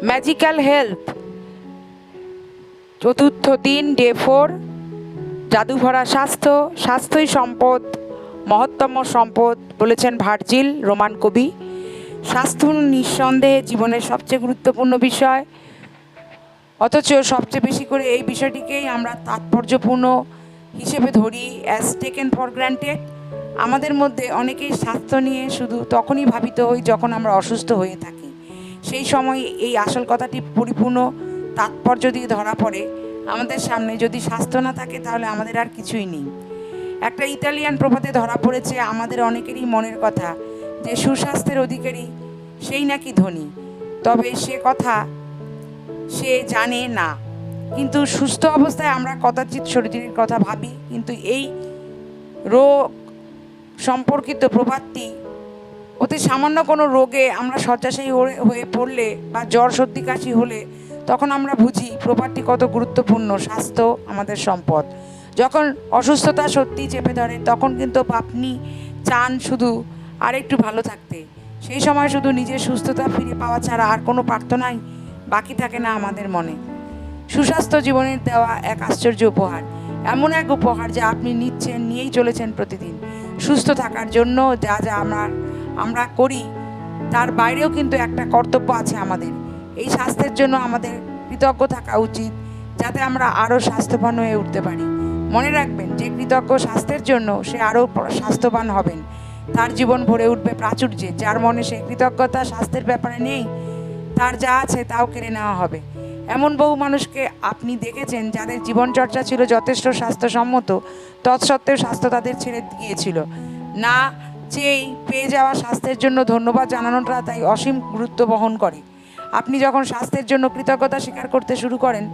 Magical health, চতুর্থ দিন, day 4। জাদুভরা স্বাস্থ্য, স্বাস্থ্যই সম্পদ, মহত্তম সম্পদ বলেছেন ভার্জিল, রোমান কবি। স্বাস্থ্য নিঃসন্দেহে জীবনের সবচেয়ে গুরুত্বপূর্ণ বিষয়, অথচ সবচেয়ে বেশি করে এই বিষয়টিকেই আমরা তাৎপর্যপূর্ণ হিসেবে ধরি, অ্যাজ টেকেন ফর গ্র্যান্টেড। আমাদের মধ্যে অনেকেই স্বাস্থ্য নিয়ে শুধু তখনই ভাবিত হই যখন আমরা অসুস্থ হয়ে থাকি। সেই সময় এই আসল কথাটি পরিপূর্ণ তাৎপর্য দিয়ে ধরা পড়ে আমাদের সামনে। যদি স্বাস্থ্য না থাকে তাহলে আমাদের আর কিছুই নেই। একটা ইতালিয়ান প্রবাদে ধরা পড়েছে আমাদের অনেকেরই মনের কথা, যে সুস্বাস্থ্যের অধিকারী সেই নাকি ধনী, তবে সে কথা সে জানে না। কিন্তু সুস্থ অবস্থায় আমরা কদাচিৎ শরীরের কথা ভাবি, কিন্তু এই রোগ সম্পর্কিত প্রবাদটি অতি সামান্য কোনো রোগে আমরা শয্যাশায়ী হয়ে পড়লে বা জ্বর সর্দি কাশি হলে তখন আমরা বুঝি প্রবাদটি কত গুরুত্বপূর্ণ। স্বাস্থ্য আমাদের সম্পদ। যখন অসুস্থতা সত্যি চেপে ধরে তখন কিন্তু আপনি চান শুধু আর একটু ভালো থাকতে। সেই সময় শুধু নিজের সুস্থতা ফিরে পাওয়া ছাড়া আর কোনো প্রার্থনাই বাকি থাকে না আমাদের মনে। সুস্বাস্থ্য জীবনের দেওয়া এক আশ্চর্য উপহার, এমন এক উপহার যা আপনি নিচ্ছেন, নিয়েই চলেছেন প্রতিদিন। সুস্থ থাকার জন্য যা যা আমরা করি তার বাইরেও কিন্তু একটা কর্তব্য আছে আমাদের। এই স্বাস্থ্যের জন্য আমাদের কৃতজ্ঞ থাকা উচিত, যাতে আমরা আরও স্বাস্থ্যবান হয়ে উঠতে পারি। মনে রাখবেন, যে কৃতজ্ঞ স্বাস্থ্যের জন্য সে আরও স্বাস্থ্যবান হবেন। তার জীবন ভরে উঠবে প্রাচুর্যে। যার মনে সেই কৃতজ্ঞতা স্বাস্থ্যের ব্যাপারে নেই, তার যা আছে তাও কেড়ে নেওয়া হবে। এমন বহু মানুষকে আপনি দেখেছেন যাদের জীবনচর্চা ছিল যথেষ্ট স্বাস্থ্যসম্মত, তৎসত্ত্বেও স্বাস্থ্য তাদের ছেড়ে গিয়েছিল। না চেয়েই পেয়ে যাওয়া স্বাস্থ্যের জন্য ধন্যবাদ জানানোটা তাই অসীম গুরুত্ব বহন করে। আপনি যখন স্বাস্থ্যের জন্য কৃতজ্ঞতা স্বীকার করতে শুরু করেন,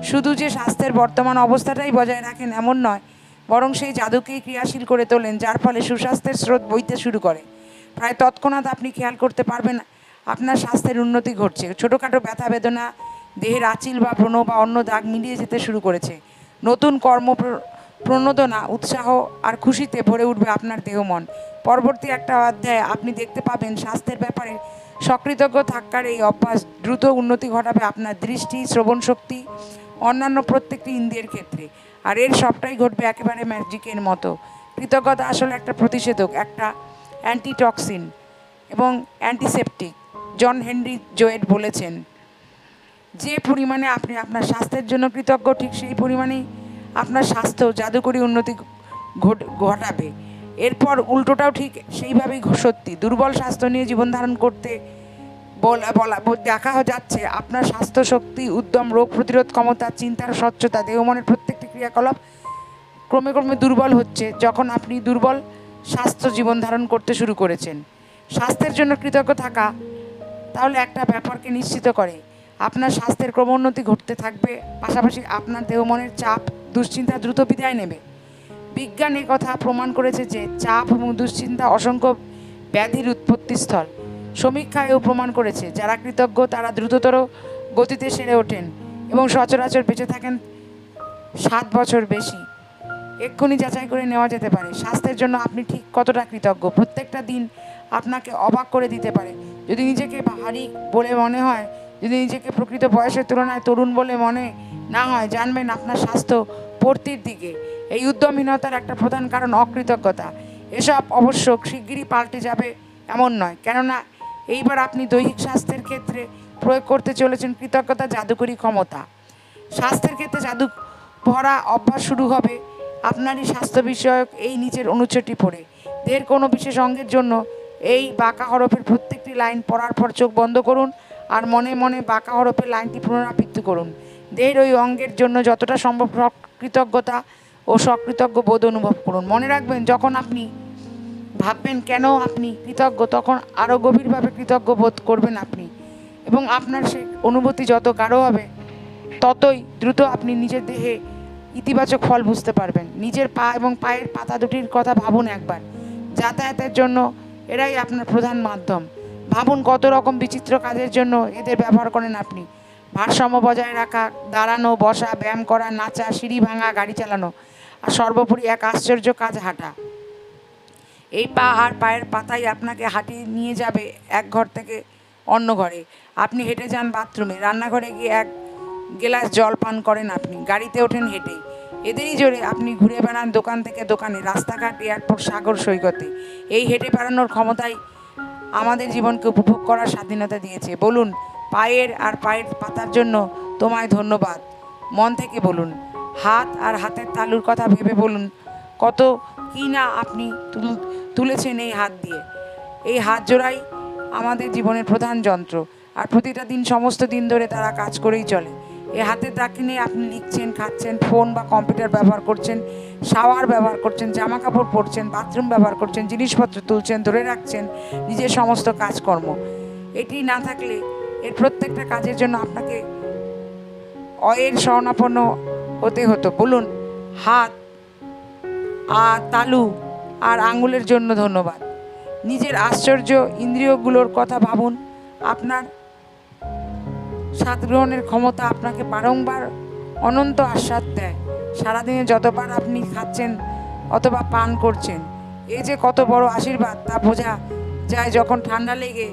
শুধু যে স্বাস্থ্যের বর্তমান অবস্থাটাই বজায় রাখেন এমন নয়, বরং সেই জাদুকেই ক্রিয়াশীল করে তোলেন, যার ফলে সুস্বাস্থ্যের স্রোত বইতে শুরু করে। প্রায় তৎক্ষণাৎ আপনি খেয়াল করতে পারবেন আপনার স্বাস্থ্যের উন্নতি ঘটছে। ছোটোখাটো ব্যথা বেদনা, দেহের আঁচিল বা ব্রণ বা অন্য দাগ মিলিয়ে যেতে শুরু করেছে। নতুন কর্ম প্রণোদনা, উৎসাহ আর খুশিতে ভরে উঠবে আপনার দেহ মন। পরবর্তী একটা অধ্যায়ে আপনি দেখতে পাবেন স্বাস্থ্যের ব্যাপারে সকৃতজ্ঞ থাকার এই অভ্যাস দ্রুত উন্নতি ঘটাবে আপনার দৃষ্টি, শ্রবণ শক্তি, অন্যান্য প্রত্যেকটি ইন্দ্রিয়ের ক্ষেত্রে। আর এর সবটাই ঘটবে একেবারে ম্যাজিকের মতো। কৃতজ্ঞতা আসলে একটা প্রতিষেধক, একটা অ্যান্টিটক্সিন এবং অ্যান্টিসেপটিক। জন হেনরি জয়েট বলেছেন, যে পরিমাণে আপনি আপনার স্বাস্থ্যের জন্য কৃতজ্ঞ, ঠিক সেই পরিমাণেই আপনার স্বাস্থ্য জাদুকরী উন্নতি ঘটাবে। এরপর উল্টোটাও ঠিক সেইভাবেই সত্যি। দুর্বল স্বাস্থ্য নিয়ে জীবন ধারণ করতে দেখা যাচ্ছে আপনার স্বাস্থ্য, শক্তি, উদ্যম, রোগ প্রতিরোধ ক্ষমতা, চিন্তার স্বচ্ছতা, দেহ মনের প্রত্যেকটি ক্রিয়াকলাপ ক্রমে ক্রমে দুর্বল হচ্ছে যখন আপনি দুর্বল স্বাস্থ্য জীবন ধারণ করতে শুরু করেছেন। স্বাস্থ্যের জন্য কৃতজ্ঞ থাকা তাহলে একটা ব্যাপারকে নিশ্চিত করে, আপনার স্বাস্থ্যের ক্রমোন্নতি ঘটতে থাকবে, পাশাপাশি আপনার দেহ মনের চাপ, দুশ্চিন্তা দ্রুত বিদায় নেবে। বিজ্ঞান এ কথা প্রমাণ করেছে যে চাপ এবং দুশ্চিন্তা অসংখ্য ব্যাধির উৎপত্তিস্থল। সমীক্ষায়ও প্রমাণ করেছে যারা কৃতজ্ঞ তারা দ্রুততর গতিতে সেরে ওঠেন এবং সচরাচর বেঁচে থাকেন 7 বছর বেশি। এক্ষুনি যাচাই করে নেওয়া যেতে পারে স্বাস্থ্যের জন্য আপনি ঠিক কতটা কৃতজ্ঞ। প্রত্যেকটা দিন আপনাকে অবাক করে দিতে পারে। যদি নিজেকে ভারী বলে মনে হয়, যদি নিজেকে প্রকৃত বয়সের তুলনায় তরুণ বলে মনে না হয়, জানবেন আপনার স্বাস্থ্য পড়তির দিকে। এই উদ্যমহীনতার একটা প্রধান কারণ অকৃতজ্ঞতা। এসব অবশ্য শিগগিরই পাল্টে যাবে এমন নয়, কেননা এইবার আপনি দৈহিক স্বাস্থ্যের ক্ষেত্রে প্রয়োগ করতে চলেছেন কৃতজ্ঞতা জাদুকরী ক্ষমতা। স্বাস্থ্যের ক্ষেত্রে জাদু ভরা অভ্যাস শুরু হবে আপনারই স্বাস্থ্য বিষয়ক এই নিচের অনুচ্ছেদটি পড়ে। দেহের কোনো বিশেষ অঙ্গের জন্য এই বাঁকা হরফের প্রত্যেকটি লাইন পড়ার পর চোখ বন্ধ করুন আর মনে মনে বাঁকা হরফের লাইনটি পুনরাবৃত্তি করুন। দেহের ওই অঙ্গের জন্য যতটা সম্ভব কৃতজ্ঞতা ও সকৃতজ্ঞ বোধ অনুভব করুন। মনে রাখবেন, যখন আপনি ভাববেন কেন আপনি কৃতজ্ঞ, তখন আরও গভীরভাবে কৃতজ্ঞ বোধ করবেন আপনি, এবং আপনার সেই অনুভূতি যত গাঢ় হবে ততই দ্রুত আপনি নিজের দেহে ইতিবাচক ফল বুঝতে পারবেন। নিজের পা এবং পায়ের পাতা দুটির কথা ভাবুন একবার। যাতায়াতের জন্য এরাই আপনার প্রধান মাধ্যম। ভাবুন কত রকম বিচিত্র কাজের জন্য এদের ব্যবহার করেন আপনি। ভারসাম্য বজায় রাখা, দাঁড়ানো, বসা, ব্যায়াম করা, নাচা, সিঁড়ি ভাঙা, গাড়ি চালানো, আর সর্বোপরি এক আশ্চর্য কাজ, হাঁটা। এই পা আর পায়ের পাতাই আপনাকে হাঁটিয়ে নিয়ে যাবে এক ঘর থেকে অন্য ঘরে। আপনি হেঁটে যান বাথরুমে, রান্নাঘরে গিয়ে এক গ্লাস জল পান করেন, আপনি গাড়িতে ওঠেন হেঁটেই, এদেরই জোরে আপনি ঘুরে বেড়ান দোকান থেকে দোকানে, রাস্তাঘাট, এয়ারপোর্ট, সাগর সৈকতে। এই হেঁটে বেড়ানোর ক্ষমতাই আমাদের জীবনকে উপভোগ করার স্বাধীনতা দিয়েছে। বলুন, পায়ের পাতার জন্য তোমায় ধন্যবাদ। মন থেকে বলুন। হাত আর হাতের তালুর কথা ভেবে বলুন, কত কি না আপনি তুলেছেন এই হাত দিয়ে। এই হাত জোড়াই আমাদের জীবনের প্রধান যন্ত্র, আর প্রতিটা দিন, সমস্ত দিন ধরে তারা কাজ করেই চলে। এই হাতের দাক্ষিণে আপনি লিখছেন, খাচ্ছেন, ফোন বা কম্পিউটার ব্যবহার করছেন, শাওয়ার ব্যবহার করছেন, জামা কাপড় পরছেন, বাথরুম ব্যবহার করছেন, জিনিসপত্র তুলছেন, ধরে রাখছেন, নিজের সমস্ত কাজকর্ম। এটি না থাকলে এর প্রত্যেকটা কাজের জন্য আপনাকে অয়ের শরণাপন্ন হতে হতো। বলুন, হাত আর তালু আর আঙুলের জন্য ধন্যবাদ। নিজের আশ্চর্য ইন্দ্রিয়গুলোর কথা ভাবুন। আপনার স্বাদ গ্রহণের ক্ষমতা আপনাকে বারংবার অনন্ত আস্বাদ দেয়। সারাদিনে যতবার আপনি খাচ্ছেন অথবা পান করছেন, এই যে কত বড় আশীর্বাদ তা বোঝা যায় যখন ঠান্ডা লেগে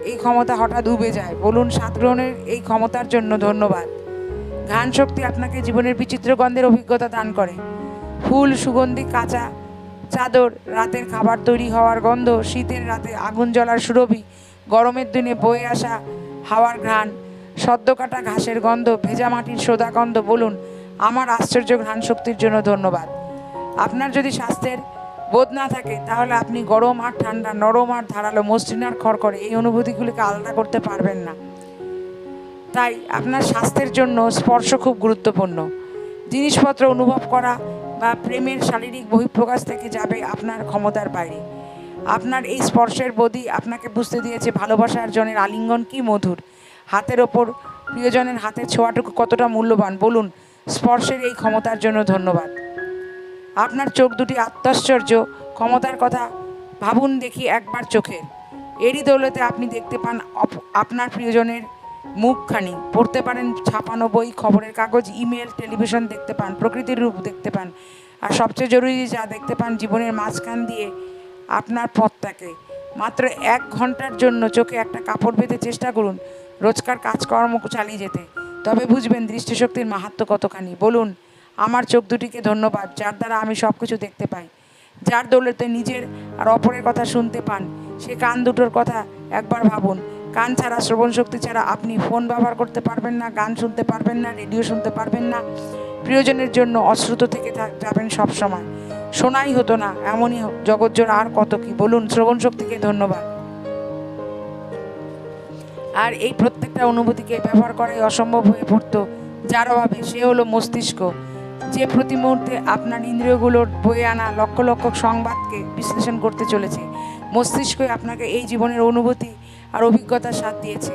এই ক্ষমতা হঠাৎ উবে যায়। বলুন, স্বাদ গ্রহণের এই ক্ষমতার জন্য ধন্যবাদ। ঘ্রাণ শক্তি আপনাকে জীবনের বিচিত্র গন্ধের অভিজ্ঞতা দান করে। ফুল, সুগন্ধি, কাঁচা চাদর, রাতের খাবার তৈরি হওয়ার গন্ধ, শীতের রাতে আগুন জ্বলার সুরভি, গরমের দিনে বয়ে আসা হাওয়ার ঘ্রাণ, সদ্য কাটা ঘাসের গন্ধ, ভেজা মাটির সোদা গন্ধ। বলুন, আমার আশ্চর্য ঘ্রাণ শক্তির জন্য ধন্যবাদ। আপনার যদি স্বাস্থ্যের বোধ না থাকে, তাহলে আপনি গরম আর ঠান্ডা, নরম আর ধারালো, মসৃণ আর খড়খড়ে এই অনুভূতিগুলিকে আলাদা করতে পারবেন না। তাই আপনার স্বাস্থ্যের জন্য স্পর্শ খুব গুরুত্বপূর্ণ। জিনিসপত্র অনুভব করা বা প্রেমের শারীরিক বহিঃপ্রকাশ থেকে যাবে আপনার ক্ষমতার বাইরে। আপনার এই স্পর্শের বোধই আপনাকে বুঝতে দিয়েছে ভালোবাসার জনের আলিঙ্গন কি মধুর, হাতের ওপর প্রিয়জনের হাতের ছোঁয়াটুকু কতটা মূল্যবান। বলুন, স্পর্শের এই ক্ষমতার জন্য ধন্যবাদ। আপনার চোখ দুটি আত্মাশ্চর্য ক্ষমতার কথা ভাবুন দেখি একবার চোখের। এরই দৌলতে আপনি দেখতে পান আপনার প্রিয়জনের মুখখানি, পড়তে পারেন ছাপানো বই, খবরের কাগজ, ইমেল, টেলিভিশন দেখতে পান, প্রকৃতির রূপ দেখতে পান, আর সবচেয়ে জরুরি যা দেখতে পান, জীবনের মাঝখান দিয়ে আপনার পথটাকে। মাত্র 1 ঘন্টার জন্য চোখে একটা কাপড় বেঁধে চেষ্টা করুন রোজকার কাজকর্ম চালিয়ে যেতে, তবে বুঝবেন দৃষ্টিশক্তির মাহাত্ম্য কতখানি। বলুন, আমার চোখ দুটিকে ধন্যবাদ, যার দ্বারা আমি সব কিছু দেখতে পাই, যার দৌলতে নিজের আর অপরের কথা শুনতে পান। সে কান দুটোর কথা একবার ভাবুন। কান ছাড়া, শ্রবণ শক্তি ছাড়া আপনি ফোন ব্যবহার করতে পারবেন না, গান শুনতে পারবেন না, রেডিও শুনতে পারবেন না, প্রিয়জনের জন্য অশ্রুত থেকে যাবেন সব সময়, শোনাই হতো না, এমনই জগৎজোড়া আর কত কি। বলুন, শ্রবণ শক্তিকে ধন্যবাদ। আর এই প্রত্যেকটা অনুভূতিকে ব্যবহার করাই অসম্ভব হয়ে পড়তো যার অভাবে, সে হলো মস্তিষ্ক, যে প্রতি মুহূর্তে আপনার ইন্দ্রিয়গুলোর বয়ে আনা লক্ষ লক্ষ সংবাদকে বিশ্লেষণ করতে চলেছে। মস্তিষ্কই আপনাকে এই জীবনের অনুভূতি আর অভিজ্ঞতার স্বাদ দিয়েছে,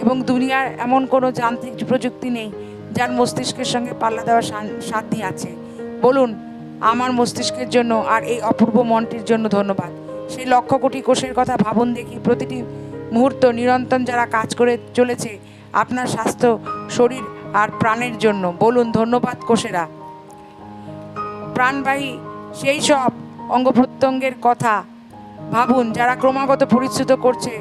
এবং দুনিয়ার এমন কোনো যান্ত্রিক প্রযুক্তি নেই যার মস্তিষ্কের সঙ্গে পাল্লা দেওয়ার সাধ্যই আছে। বলুন, আমার মস্তিষ্কের জন্য আর এই অপূর্ব মনটির জন্য ধন্যবাদ। সেই লক্ষ কোটি কোষের কথা ভাবুন দেখি, প্রতিটি মুহূর্ত নিরন্তর যারা কাজ করে চলেছে আপনার স্বাস্থ্য, শরীর আর প্রাণের জন্য। বলুন, ধন্যবাদ কোষেরা। প্রাণবাহী সেই সব অঙ্গ প্রত্যঙ্গের কথা ভাবুন যারা ক্রমাগত পরিশ্রুত করছে,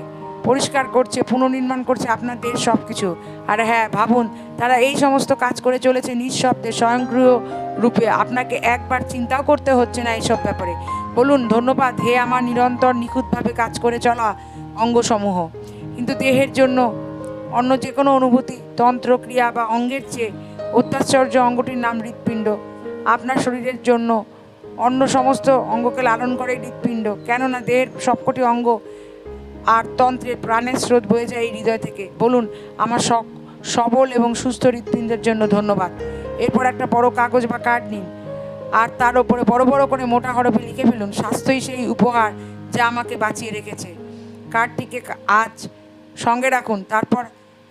পরিষ্কার করছে, পুনর্নির্মাণ করছে আপনার দেশ, সব কিছু। আর হ্যাঁ, ভাবুন তারা এই সমস্ত কাজ করে চলেছে নিঃশব্দে, স্বয়ংক্রিয় রূপে। আপনাকে একবার চিন্তাও করতে হচ্ছে না এইসব ব্যাপারে। বলুন, ধন্যবাদ হে আমার নিরন্তর নিখুঁতভাবে কাজ করে চলা অঙ্গসমূহ। কিন্তু দেহের জন্য অন্য যে কোনো অনুভূতি, তন্ত্র, ক্রিয়া বা অঙ্গের চেয়ে অত্যাশ্চর্য অঙ্গটির নাম হৃৎপিণ্ড। আপনার শরীরের জন্য অন্য সমস্ত অঙ্গকে লালন করে হৃৎপিণ্ড, কেননা দেহের সবকটি অঙ্গ আর তন্ত্রের প্রাণের স্রোত বয়ে যায় এই হৃদয় থেকে। বলুন, আমার সবল এবং সুস্থ হৃৎপিণ্ডের জন্য ধন্যবাদ। এরপর একটা বড় কাগজ বা কার্ড নিন, আর তার ওপরে বড় বড় করে মোটা হরফে লিখে ফেলুন, স্বাস্থ্যই সেই উপহার যা আমাকে বাঁচিয়ে রেখেছে। কার্ডটিকে আজ সঙ্গে রাখুন, তারপর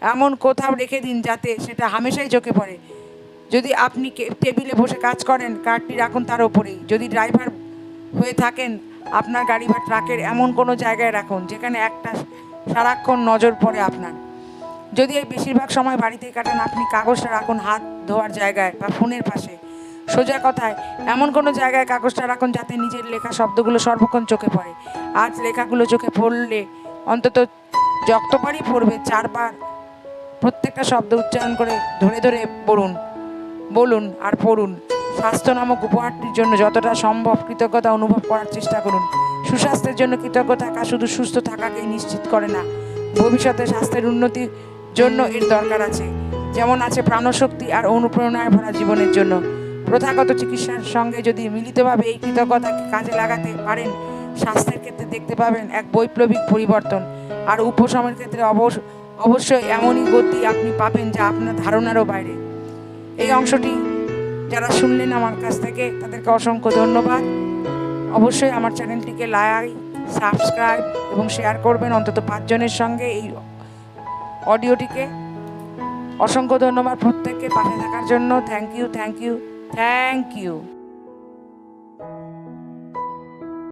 এমন কোথাও রেখে দিন যাতে সেটা হামেশাই চোখে পড়ে। যদি আপনি টেবিলে বসে কাজ করেন, কার্ডটি রাখুন তার ওপরেই। যদি ড্রাইভার হয়ে থাকেন, আপনার গাড়ি বা ট্রাকের এমন কোনো জায়গায় রাখুন যেখানে একটা সারাক্ষণ নজর পড়ে আপনার। যদি এই বেশিরভাগ সময় বাড়িতেই কাটান, আপনি কাগজটা রাখুন হাত ধোয়ার জায়গায় বা ফোনের পাশে। সোজা কথায়, এমন কোনো জায়গায় কাগজটা রাখুন যাতে নিজের লেখা শব্দগুলো সর্বক্ষণ চোখে পড়ে। আজ লেখাগুলো চোখে পড়লে অন্তত যতবারই পড়বে 4 বার প্রত্যেকটা শব্দ উচ্চারণ করে ধরে ধরে বলুন আর পড়ুন। স্বাস্থ্য নামক উপহারটির জন্য যতটা সম্ভব কৃতজ্ঞতা অনুভব করার চেষ্টা করুন। সুস্বাস্থ্যের জন্য কৃতজ্ঞ থাকা শুধু সুস্থ থাকাকেই নিশ্চিত করে না, ভবিষ্যতে স্বাস্থ্যের উন্নতির জন্য এর দরকার আছে। যেমন আছে প্রাণশক্তি আর অনুপ্রেরণায় ভরা জীবনের জন্য। প্রথাগত চিকিৎসার সঙ্গে যদি মিলিতভাবে এই কৃতজ্ঞতাকে কাজে লাগাতে পারেন, স্বাস্থ্যের ক্ষেত্রে দেখতে পাবেন এক বৈপ্লবিক পরিবর্তন। আর উপশমের ক্ষেত্রে অবশ্যই এমনই গতি আপনি পাবেন যা আপনার ধারণারও বাইরে। এই অংশটি যারা শুনলেন আমার কাছ থেকে তাদেরকে অসংখ্য ধন্যবাদ। অবশ্যই আমার চ্যানেলটিকে লাইক, সাবস্ক্রাইব এবং শেয়ার করবেন অন্তত 5 জনের সঙ্গে এই অডিওটিকে। অসংখ্য ধন্যবাদ প্রত্যেককে পাশে থাকার জন্য। Thank you.